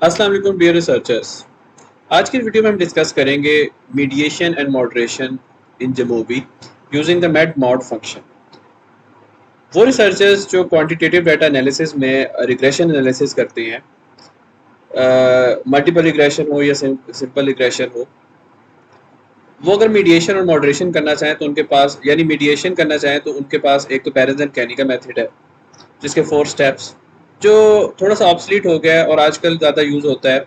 अस्सलाम वालेकुम dear researchers. आज की वीडियो में हम डिस्कस करेंगे mediation and moderation in jamovi using the med mod function. वो रिसर्चर्स जो क्वांटिटेटिव डाटा एनालिसिस में रिग्रेशन एनालिसिस करते हैं, मल्टीपल रिग्रेशन हो या सिंपल रिग्रेशन हो, वो अगर मीडिएशन और मॉडरेशन करना चाहें तो उनके पास, यानी मीडिएशन करना चाहें तो उनके पास एक तो बैरन्स एंड कैनी का मेथड है जिसके 4 स्टेप्स, जो थोड़ा सा ऑब्सलीट हो गया है और आजकल ज़्यादा यूज़ होता है।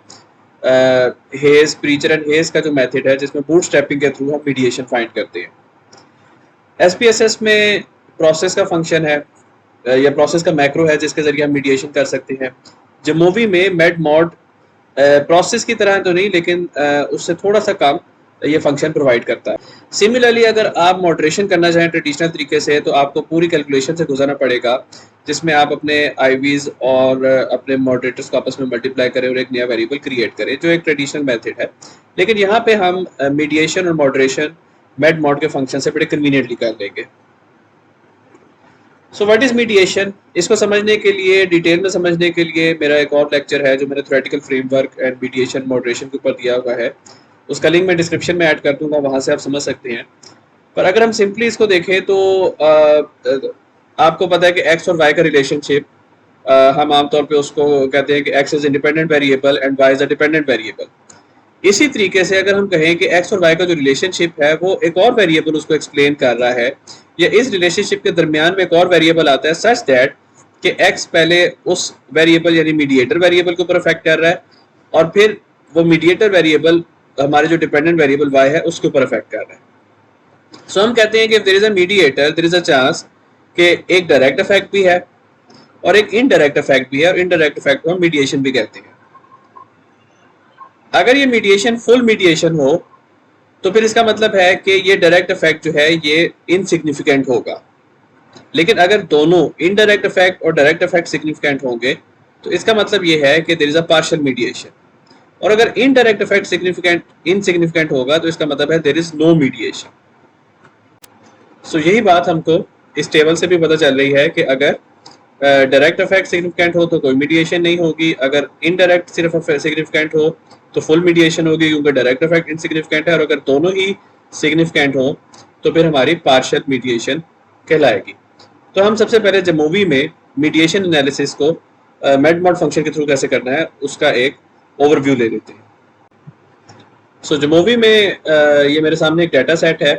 हेज, प्रीचर एंड हेज का जो मेथड है जिसमें बूट स्ट्रैपिंग के थ्रू हम मीडिएशन फाइंड करते हैं। एसपीएसएस में प्रोसेस का फंक्शन है या प्रोसेस का मैक्रो है जिसके जरिए हम मीडिएशन कर सकते हैं। जमोवी में मेड मॉड प्रोसेस की तरह तो नहीं, लेकिन उससे थोड़ा सा कम ये फंक्शन प्रोवाइड करता है। सिमिलरली अगर आप मॉडरेशन करना चाहें ट्रेडिशनल तरीके से तो आपको पूरी कैलकुलेशन से गुजरना पड़ेगा जिसमें आप अपने आईवीज और अपने मॉडरेटर्स को आपस में मल्टीप्लाई करें और एक नया वेरिएबल क्रिएट करें, जो एक ट्रेडिशनल मेथड है। लेकिन यहाँ पे हम मीडिएशन और मॉडरेशन मेड मॉड के फंक्शन से बड़े कन्वीनियंटली कर लेंगे। सो व्हाट इज मीडिएशन, इसको समझने के लिए, डिटेल में समझने के लिए मेरा एक और लेक्चर है जो मैंने theoretical framework and mediation moderation के ऊपर दिया हुआ है। उसका लिंक मैं डिस्क्रिप्शन में ऐड कर दूंगा, वहां से आप समझ सकते हैं। पर अगर हम सिंपली इसको देखें तो आपको पता है कि एक्स और वाई का रिलेशनशिप, हम आमतौर पे उसको कहते हैं कि X is independent variable and Y is a dependent variable. इसी तरीके से अगर हम कहें कि एक्स और वाई का जो रिलेशनशिप है वो एक और वेरिएबल उसको एक्सप्लेन कर रहा है, या इस रिलेशनशिप के दरमियान में एक और वेरिएबल आता है सच दैट कि एक्स पहले उस वेरिएबल यानी मीडिएटर वेरिएबल के ऊपर अफेक्ट कर रहा है और फिर वो मीडिएटर वेरिएबल हमारे जो डिपेंडेंट वेरिएबल वाई है उसके ऊपर अफेक्ट कर रहा है। सो हम कहते हैं कि there is a mediator, there is a chance कि एक डायरेक्ट इफेक्ट भी है और एक इनडायरेक्ट इफेक्ट भी है, और इनडायरेक्ट इफेक्ट को हम मीडिएशन भी कहते हैं। अगर ये मीडिएशन फुल मीडिएशन हो तो फिर इसका मतलब है कि ये डायरेक्ट इफेक्ट जो है ये इनसिग्निफिकेंट होगा। लेकिन अगर दोनों इनडायरेक्ट इफेक्ट और डायरेक्ट इफेक्ट सिग्निफिकेंट होंगे तो इसका मतलब ये है कि there is a partial mediation. और अगर इनडायरेक्ट इफेक्ट सिग्निफिकेंट इनसिग्निफिकेंट होगा तो इसका मतलब है देयर इज नो मीडिएशन। सो यही बात हमको इस टेबल से भी पता चल रही है कि अगर डायरेक्ट इफेक्ट सिग्निफिकेंट हो तो कोई मीडिएशन नहीं होगी, अगर इनडायरेक्ट सिर्फ सिग्निफिकेंट हो तो फुल मीडिएशन होगी क्योंकि डायरेक्ट इफेक्ट इनसिग्निफिकेंट है, और अगर दोनों ही सिग्निफिकेंट हो तो फिर हमारी पार्शियल मीडिएशन कहलाएगी। तो हम सबसे पहले जमोवी में मीडिएशन एनालिसिस को मेडमॉड फंक्शन के थ्रू कैसे करना है उसका एक ओवरव्यू ले लेते हैं। सो जमोवी में ये मेरे सामने एक डाटा सेट है,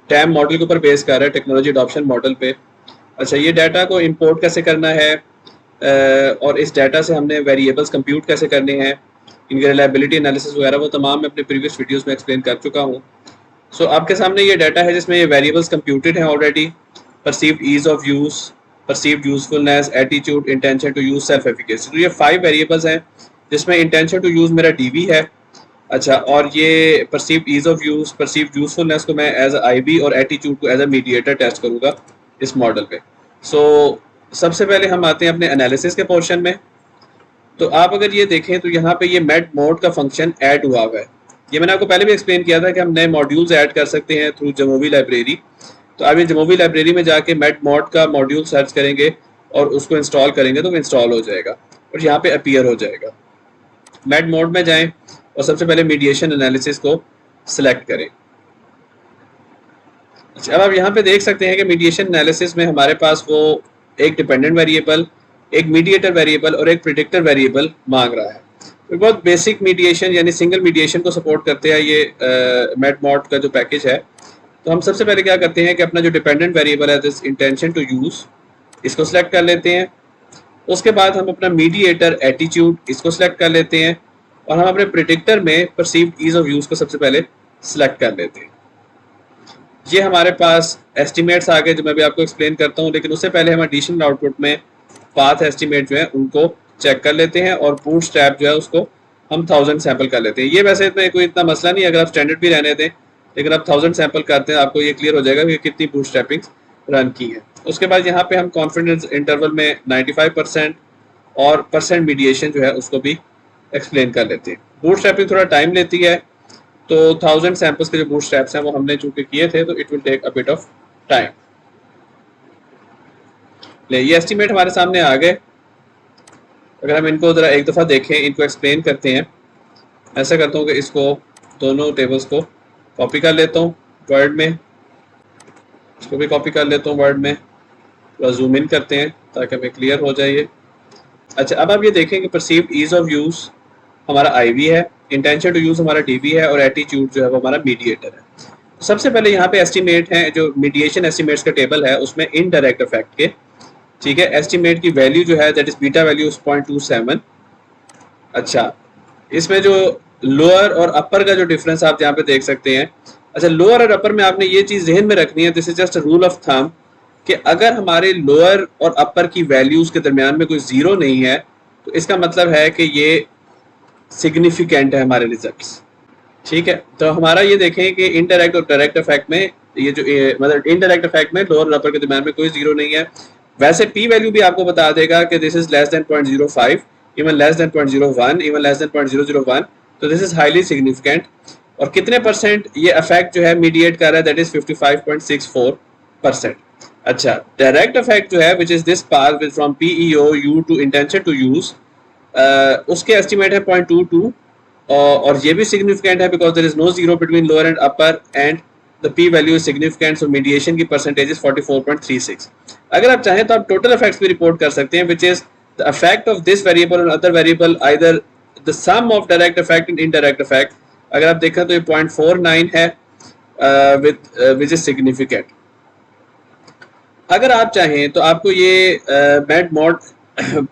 टैम मॉडल के ऊपर बेस कर रहा है, टेक्नोलॉजी अडॉप्शन मॉडल पे। अच्छा, ये डाटा को इंपोर्ट कैसे करना है और इस डाटा से हमने वेरिएबल्स कंप्यूट कैसे करने हैं, इनकी रिलायबिलिटी एनालिसिस वगैरह वो तमाम मैं अपने प्रीवियस वीडियोस में एक्सप्लेन कर चुका हूँ। सो आपके सामने ये डाटा है जिसमें ये वेरिएबल्स कंप्यूटेड हैं already. Perceived ease of use, perceived usefulness, attitude, intention to use, self efficacy. तो ये 5 वेरिएबल्स हैं जिसमें इंटेंशन टू यूज मेरा डीवी है। अच्छा, और ये perceived ease of use, perceived usefulness को मैं एज आईबी और एटीट्यूड को एज अ मीडिएटर टेस्ट करूंगा इस मॉडल पे। सो सबसे पहले हम आते हैं अपने एनालिसिस के पोर्शन में। तो आप अगर ये देखें तो यहाँ पे ये मेड मोड का फंक्शन ऐड हुआ हुआ है। ये मैंने आपको पहले भी एक्सप्लेन किया था कि हम नए मॉड्यूल्स ऐड कर सकते हैं थ्रू जमोवी लाइब्रेरी। तो आप ये जमोवी लाइब्रेरी में जाके मेड मोड का मॉड्यूल सर्च करेंगे और उसको इंस्टॉल करेंगे तो वो इंस्टॉल हो जाएगा और यहाँ पे अपीयर हो जाएगा। मेड मोड में जाएं और सबसे पहले मीडिएशन एनालिसिस को सिलेक्ट करें। अच्छा, अब आप यहाँ पे देख सकते हैं कि मीडिएशन एनालिसिस में हमारे पास वो एक डिपेंडेंट वेरिएबल, एक मीडिएटर वेरिएबल और एक प्रिडिक्टर वेरिएबल मांग रहा है। तो बहुत बेसिक मीडिएशन यानी सिंगल मीडिएशन को सपोर्ट करते हैं ये मेडमॉड का जो पैकेज है। तो हम सबसे पहले क्या करते हैं कि अपना जो डिपेंडेंट वेरिएबल है दिस इंटेंशन टू यूज, इसको सिलेक्ट कर लेते हैं। उसके बाद हम अपना मीडिएटर एटीट्यूड इसको सिलेक्ट कर लेते हैं और हम अपने प्रिडिक्टर में परसीव्ड ईज ऑफ यूज को सबसे पहले सिलेक्ट कर लेते हैं। ये हमारे पास एस्टिमेट्स आ गए जो मैं भी आपको एक्सप्लेन करता हूँ, लेकिन उससे पहले हम एडिशनल आउटपुट में पाथ एस्टिमेट जो है उनको चेक कर लेते हैं और बूटस्ट्रैप जो है उसको हम 1000 सैंपल कर लेते हैं। ये वैसे कोई इतना मसला नहीं है अगर आप स्टैंडर्ड भी रहने दें, लेकिन आप 1000 सैंपल करते हैं आपको ये क्लियर हो जाएगा कि कितनी बूटस्ट्रैपिंग रन की है। उसके बाद यहाँ पे हम कॉन्फिडेंस इंटरवल में 95% और परसेंट मीडिएशन जो है उसको भी एक्सप्लेन कर लेते हैं। बूटस्ट्रैपिंग थोड़ा टाइम लेती है, तो 1000 सैंपल्स के जो बूटस्ट्रैप्स हैं वो हमने चूंकि किए थे तो it will take a bit of time. ले ये एस्टिमेट हमारे सामने आ गए। अगर हम इनको ज़रा एक दफ़ा देखें, इनको एक्सप्लेन करते हैं, ऐसा करता हूँ कि इसको दोनों टेबल्स को कॉपी कर लेता हूँ वर्ड में, इसको भी कॉपी कर लेता हूँ वर्ड में, थोड़ा जूम इन करते हैं ताकि हमें क्लियर हो जाए ये। अच्छा, अब आप ये देखें कि परसीव्ड ईज ऑफ यूज़ हमारा आई वी है, इंटेंशन टू यूज़ हमारा डी वी है, और एटीट्यूड जो है वो हमारा मीडिएटर है। सबसे पहले यहाँ पे एस्टिमेट है, जो मीडिएशन एस्टिमेट्स का टेबल है उसमें इनडायरेक्ट इफेक्ट के, ठीक है, एस्टिमेट की वैल्यू जो है दैट इज बीटा वैल्यू 0.27। अच्छा, इसमें जो लोअर और अपर का जो डिफरेंस आप यहाँ पे देख सकते हैं। अच्छा, लोअर और अपर में आपने ये चीज़ जहन में रखनी है, this is just rule of thumb, कि अगर हमारे लोअर और अपर की वैल्यूज के दरमियान में कोई जीरो नहीं है तो इसका मतलब है कि ये सिग्निफिकेंट है हमारे रिजल्ट्स। ठीक है, तो हमारा ये देखें कि इनडायरेक्ट और डायरेक्ट इफेक्ट में ये जो मतलब इनडायरेक्ट इफेक्ट में लोअर और अपर के दरमियान में कोई जीरो नहीं है। वैसे पी वैल्यू भी आपको बता देगा कि this is less than 0.05, even less than 0.01, even less than 0.001, तो दिस इज हाईली सिग्निफिकेंट। और कितने परसेंट ये इफेक्ट जो है मीडिएट कर रहा है, दैट इज 55.64%। अच्छा, डायरेक्ट इफेक्ट जो है which is this path from PEOU to intention to use, उसके एस्टिमेट है 0.22, और ये भी सिग्निफिकेंट है because there is no zero between lower and upper, and the P value is significant, so mediation की percentage is 44.36। अगर आप चाहें तो आप टोटल इफेक्ट्स भी रिपोर्ट कर सकते हैं, which is the effect of this variable और other variable, either the sum of direct effect and indirect effect. अगर आप देखें तो ये 0.49 है विच इज सिग्निफिकेंट। अगर आप चाहें तो आपको ये मैड मॉड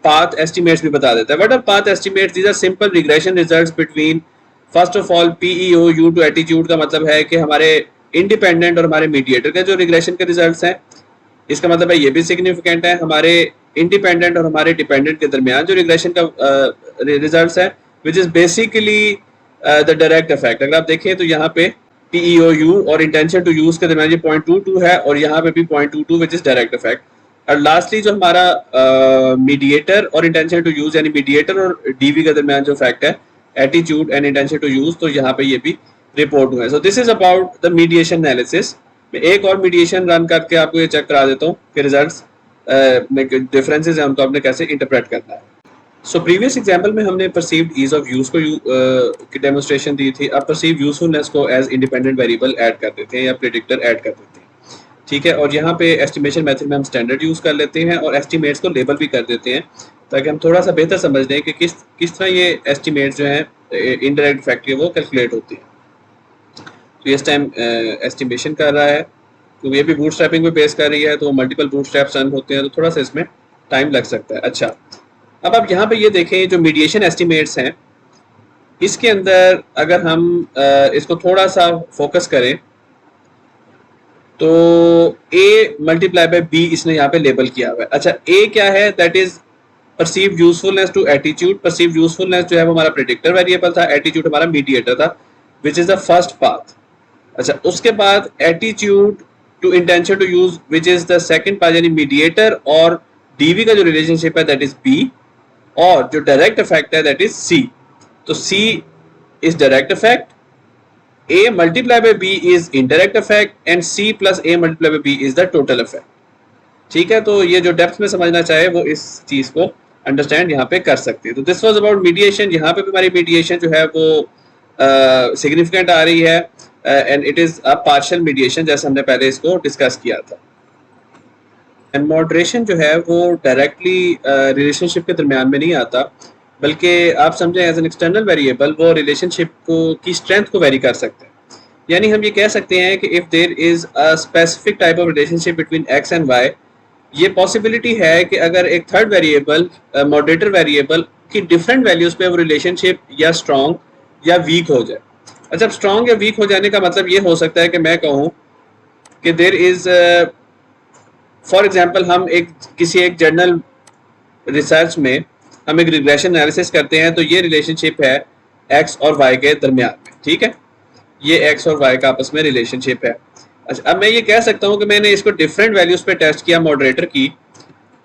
path estimates भी बता देता है। What are path estimates? These are simple regression results between first of all PEO U to attitude का मतलब है कि हमारे इंडिपेंडेंट और हमारे मीडिएटर के जो रिग्रेशन के रिजल्ट्स हैं, इसका मतलब है ये भी सिग्निफिकेंट है। हमारे इंडिपेंडेंट और हमारे डिपेंडेंट के दरमियान जो रिग्रेशन का रिजल्ट्स है, which is basically the direct effect. अगर आप देखें तो यहाँ पे PEOU और इंटेंशन टू यूज के दरमियान 0.22 है, और यहाँ पे भी 0.22 विच इज डायरेक्ट इफेक्ट। और लास्टली जो हमारा मीडिएटर और इंटेंशन टू यूज, यानी मीडिएटर और डीवी के दरमियान जो फैक्ट है, attitude and intention to use, तो यहाँ पे ये भी रिपोर्ट हुआ है। So this is about the mediation analysis. मैं एक और मीडिएशन रन करके आपको ये चेक करा देता हूँ कि रिजल्ट्स में डिफरेंसेस हैं, उनको आपने कैसे इंटरप्रेट करना है। सो प्रीवियस एग्जाम्पल में हमने परसीव्ड ईज ऑफ यूज को की डेमोस्ट्रेशन दी थी। अब परसीव्ड यूजफुलनेस को एज इंडिपेंडेंट वेरिएबल ऐड कर देते हैं या प्रेडिक्टर ऐड कर देते हैं, ठीक है। और यहाँ पे एस्टिमेशन मेथड में हम स्टैंडर्ड यूज़ कर लेते हैं और एस्टिमेट्स को लेबल भी कर देते हैं, ताकि हम थोड़ा सा बेहतर समझ लें कि किस तरह ये एस्टिमेट्स जो हैं इनडायरेक्ट इफेक्ट के वो कैलकुलेट होती हैं। तो इस टाइम एस्टिमेशन कर रहा है, तो ये भी बूटस्ट्रैपिंग पे बेस कर रही है, तो मल्टीपल बूटस्ट्रैप्स रन होते हैं, तो थोड़ा सा इसमें टाइम लग सकता है। अच्छा, अब आप यहाँ पे ये देखें, जो मीडिएशन एस्टिमेट्स हैं इसके अंदर अगर हम इसको थोड़ा सा फोकस करें तो A मल्टीप्लाई बाय B इसने यहाँ पे लेबल किया हुआ है। अच्छा, A क्या है? That is perceived usefulness to attitude. Perceived usefulness जो है वो हमारा प्रेडिक्टर वेरिएबल था, एटीट्यूड हमारा मीडिएटर था, which is the first path. अच्छा, उसके बाद attitude to intention to use, which is the second path, यानी मीडिएटर और डीवी का जो रिलेशनशिप है दैट इज B, और जो डायरेक्ट इफेक्ट है दैट इज C। तो C is direct effect, A multiplied by B is indirect effect, and C plus A multiplied by B is the total effect। ठीक है, तो ये जो डेप्थ में समझना चाहे वो इस चीज को अंडरस्टैंड यहाँ पे कर सकते हैं। तो दिस वाज अबाउट मीडिएशन। यहाँ पे भी हमारी मीडिएशन जो है वो सिग्निफिकेंट आ रही है, and it is a partial mediation, जैसे हमने पहले इसको डिस्कस किया था। एंड मॉडरेशन जो है वो डायरेक्टली रिलेशनशिप के दरमियान में नहीं आता, बल्कि आप समझें एज एन एक्सटर्नल वेरिएबल वो रिलेशनशिप को की स्ट्रेंथ को वेरी कर सकते हैं। यानी हम ये कह सकते हैं कि if there is a specific type of relationship between X and Y, ये पॉसिबिलिटी है कि अगर एक थर्ड वेरिएबल मॉडरेटर वेरिएबल की डिफरेंट वैल्यूज़ पे वो रिलेशनशिप या स्ट्रॉन्ग या वीक हो जाए। अच्छा, स्ट्रॉन्ग या वीक हो जाने का मतलब ये हो सकता है कि मैं कहूँ कि देयर इज़ फॉर एग्जाम्पल, हम किसी एक जर्नल रिसर्च में हम एक रिग्रेशन एनालिसिस करते हैं, तो ये रिलेशनशिप है एक्स और वाई के दरमियान में, ठीक है, ये एक्स और वाई का आपस में रिलेशनशिप है। अच्छा, अब मैं ये कह सकता हूँ कि मैंने इसको डिफरेंट वैल्यूज पे टेस्ट किया मॉडरेटर की,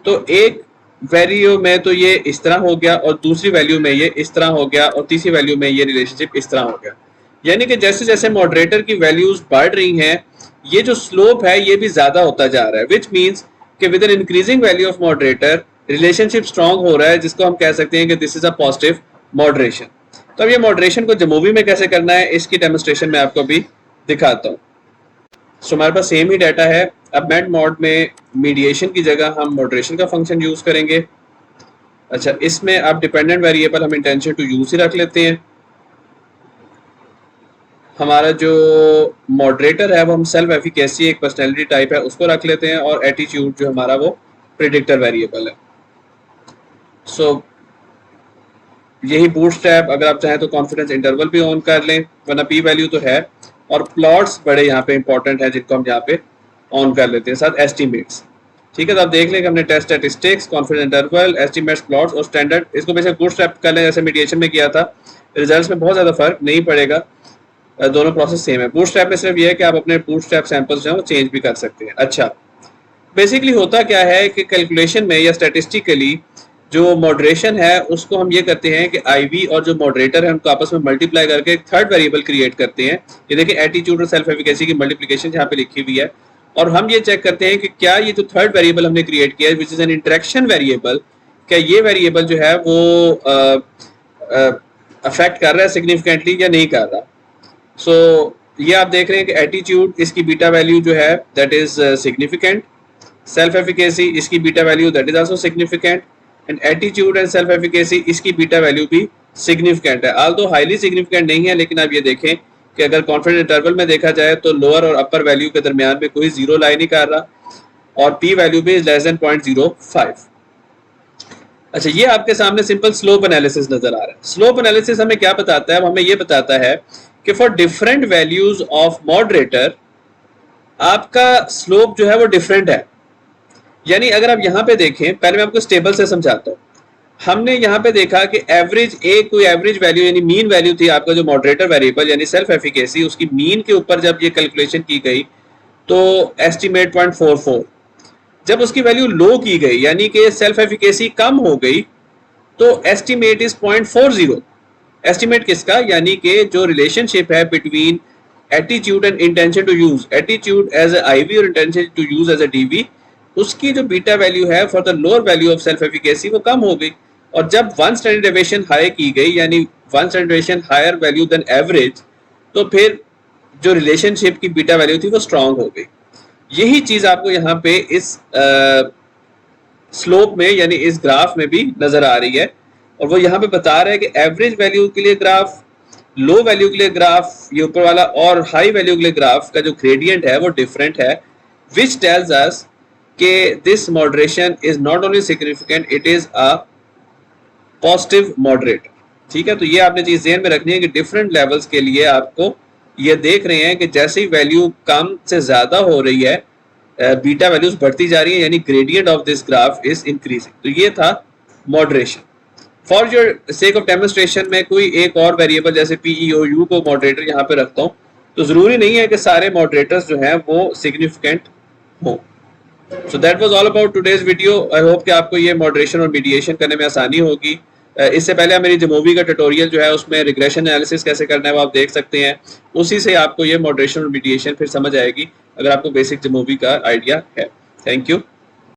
तो एक वैल्यू में तो ये इस तरह हो गया, और दूसरी वैल्यू में ये इस तरह हो गया, और तीसरी वैल्यू में ये रिलेशनशिप इस तरह हो गया। यानी कि जैसे जैसे मॉडरेटर की वैल्यूज बढ़ रही हैं, ये जो स्लोप है ये भी ज्यादा होता जा रहा है, विच मीन्स कि with an increasing value of moderator relationship strong हो रहा है, जिसको हम कह सकते हैं कि this is a positive moderation. तो अब ये मॉडरेशन को जमूवी में कैसे करना है, इसकी डेमोस्ट्रेशन मैं आपको भी दिखाता हूँ। सो हमारे पास सेम ही डाटा है। अब मेड मॉड में मीडिएशन की जगह हम मॉडरेशन का फंक्शन यूज करेंगे। अच्छा, इसमें अब डिपेंडेंट वेरिएबल हम इंटेंशन टू यूज ही रख लेते हैं। हमारा जो मॉडरेटर है वो हम सेल्फ एफिकेसी, एक पर्सनैलिटी टाइप है, उसको रख लेते हैं, और एटीट्यूड जो हमारा वो प्रिडिक्टर वेरिएबल है। सो यही बूटस्ट्रैप, अगर आप चाहें तो कॉन्फिडेंस इंटरवल भी ऑन कर लें, वरना पी वैल्यू तो है, और प्लॉट्स बड़े यहाँ पे इंपॉर्टेंट है जिनको हम यहाँ पे ऑन कर लेते हैं, साथ एस्टिमेट्स। ठीक है, तो आप देख लें कि हमने test statistics, confidence interval, estimates, plots और स्टैंडर्ड, इसको बेशक बूटस्ट्रैप कर लें जैसे मीडिएशन में किया था। रिजल्ट्स में बहुत ज़्यादा फर्क नहीं पड़ेगा, दोनों प्रोसेस सेम है। बूटस्ट्रैप में सिर्फ ये है कि आप अपने बूटस्ट्रैप सैंपल्स जो है वो चेंज भी कर सकते हैं। अच्छा, बेसिकली होता क्या है कि कैलकुलेशन में या स्टैटिस्टिकली जो मॉडरेशन है उसको हम ये करते हैं कि आईवी और जो मॉडरेटर है उनको आपस में मल्टीप्लाई करके एक थर्ड वेरिएबल क्रिएट करते हैं। ये देखिए एटीट्यूड और सेल्फ एफिकेसी की मल्टीप्लिकेशन यहाँ पे लिखी हुई है, और हम ये चेक करते हैं कि क्या ये जो थर्ड वेरिएबल हमने क्रिएट किया है which is an interaction variable, क्या ये वेरिएबल जो है वो अफेक्ट कर रहा है सिग्निफिकेंटली या नहीं कर रहा। सो ये आप देख रहे हैं कि एटीट्यूड, इसकी बीटा वैल्यू जो है that is significant, self efficacy इसकी beta value that is also significant, and attitude and self efficacy इसकी बीटा वैल्यू भी सिग्निफिकेंट है, आल्दो हाईली सिग्निफिकेंट नहीं है। लेकिन आप ये देखें कि अगर कॉन्फिडेंस इंटरवल में देखा जाए तो लोअर और अपर वैल्यू के दरमियान में कोई जीरो लाई नहीं कर रहा, और पी वैल्यू भी लेस देन 0.05। अच्छा, ये आपके सामने सिंपल स्लोप एनालिसिस नजर आ रहा है। स्लोप एनालिसिस हमें क्या बताता है, हमें ये बताता है कि for different values of moderator आपका स्लोप जो है वो डिफरेंट है। यानी अगर आप यहाँ पे देखें, पहले मैं आपको स्टेबल से समझाता हूँ। हमने यहाँ पे देखा कि एवरेज एक कोई एवरेज वैल्यू यानी मीन वैल्यू थी आपका जो मॉडरेटर वेरिएबल यानी सेल्फ एफिकेसी, उसकी मीन के ऊपर जब ये कैलकुलेशन की गई तो एस्टिमेट 0.44, जब उसकी वैल्यू लो की गई यानी कि सेल्फ एफिकेसी कम हो गई तो एस्टिमेट इज 0.40। एस्टिमेट किसका, यानी कि जो रिलेशनशिप है between attitude and intention to use, attitude as a IV और intention to use as a DV, उसकी जो बीटा वैल्यू है for the lower value of self efficacy वो कम हो गई। और जब वन स्टैंडर्ड डेविएशन हाई की गई यानी one standard deviation higher value than average, तो फिर जो रिलेशनशिप की बीटा वैल्यू थी वो स्ट्रांग हो गई। यही चीज आपको यहाँ पे इस स्लोप में यानी इस ग्राफ में भी नजर आ रही है, और वो यहाँ पे बता रहा है कि एवरेज वैल्यू के लिए ग्राफ, लो वैल्यू के लिए ग्राफ, ये ऊपर वाला, और हाई वैल्यू के लिए ग्राफ का जो ग्रेडियंट है वो डिफरेंट है, विच टेल्स अस कि this moderation is not only significant, it is a positive moderator. ठीक है, तो ये आपने चीज ध्यान में रखनी है कि डिफरेंट लेवल्स के लिए आपको ये देख रहे हैं कि जैसे ही वैल्यू कम से ज्यादा हो रही है बीटा वैल्यूज बढ़ती जा रही है, यानी gradient of this graph is increasing. तो ये था moderation. For your sake of demonstration में कोई एक और वेरिएबल जैसे PEOU को मॉडरेटर यहाँ पे रखता हूँ, तो जरूरी नहीं है कि सारे मॉडरेटर्स जो हैं वो सिग्निफिकेंट हो। So that was all about today's video. I hope कि आपको ये मॉडरेशन और मीडिएशन करने में आसानी होगी। इससे पहले मेरी जमूवी का ट्यूटोरियल जो है उसमें रिग्रेशन एनालिसिस कैसे करना है वो आप देख सकते हैं, उसी से आपको ये मॉडरेशन और मीडिएशन फिर समझ आएगी अगर आपको बेसिक जमूवी का आइडिया है। Thank you.